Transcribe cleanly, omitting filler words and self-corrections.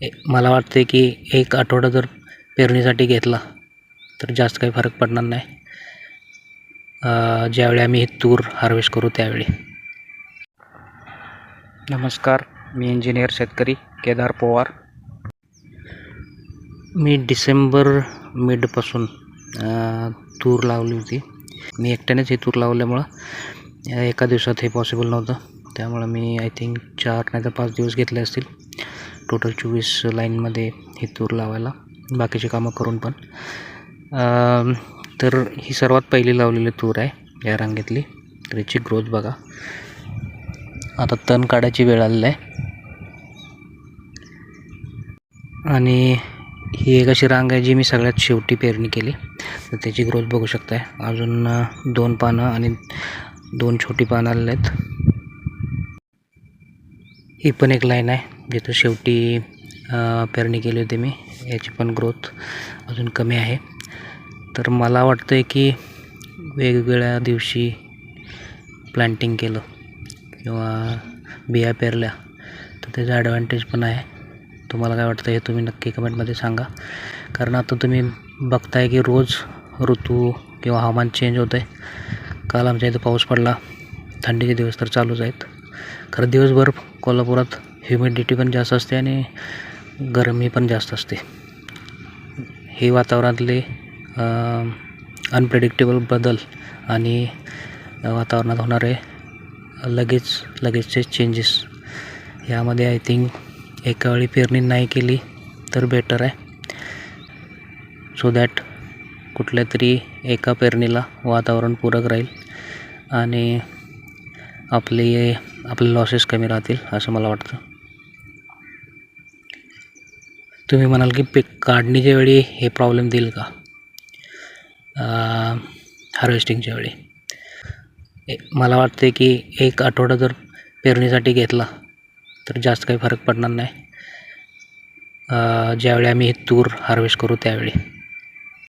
मला वाटते की एक आठवडा जर पेरणीसाठी घेतला तर जास्त काही फरक पडणार नाही. ज्यावेळी आम्ही हे तूर हार्वेस्ट करू त्यावेळी. नमस्कार, मी इंजिनियर शेतकरी केदार पवार. मी डिसेंबर मिडपासून तूर लावली होती. मी एकट्यानेच हे तूर लावल्यामुळं एका दिवसात हे पॉसिबल नव्हतं. त्यामुळं मी आय थिंक 4 नाही तर 5 दिवस घेतले असतील टोटल 24 लाईनमध्ये हे तूर लावायला, बाकीची कामं करून पण. तर ही सर्वात पहिली लावलेली तूर आहे या रांगेतली. तर याची ग्रोथ बघा. आता तण काढायची वेळ आलेली आहे आणि ही एक अशी रांग आहे जी मी सगळ्यात शेवटी पेरणी केली. तर त्याची ग्रोथ बघू शकताय. अजून 2 पानं आणि 2 छोटी पानं आलेली आहेत. ही पण एक लाईन आहे जिथं शेवटी पेरणी केली होती मी. याची पण ग्रोथ अजून कमी आहे. तर मला वाटतं आहे की वेगवेगळ्या दिवशी प्लांटिंग केलं किंवा बिया पेरल्या तर त्याचा ॲडव्हान्टेज पण आहे. तुम्हाला काय वाटतं हे तुम्ही नक्की कमेंटमध्ये सांगा. कारण आता तुम्ही बघताय की रोज ऋतू किंवा हवामान चेंज होतं आहे. काल आमच्या इथं पाऊस पडला, थंडीचे दिवस तर चालूच आहेत. खरं दिवसभर कोल्हापुरात ह्युमिडिटी पण जास्त असते आणि गरमी पण जास्त असते. हे वातावरणातले अनप्रेडिक्टेबल बदल आणि वातावरणात होणारे लगेचचे चेंजेस यामध्ये आय थिंक एका वेळी पेरणी नाही केली तर बेटर आहे. सो दॅट कुठल्या तरी एका पेरणीला वातावरण पूरक राहील आणि आपले लॉसेस कमी राहतील असं मला वाटतं. तुम्ही म्हणाल की पीक काढणीच्या वेळी हे प्रॉब्लेम देईल का हार्वेस्टिंगच्या वेळी? मला वाटते की एक आठवडा जर पेरणीसाठी घेतला तर जास्त काही फरक पडणार नाही ज्यावेळी आम्ही हे तूर हार्वेस्ट करू त्यावेळी.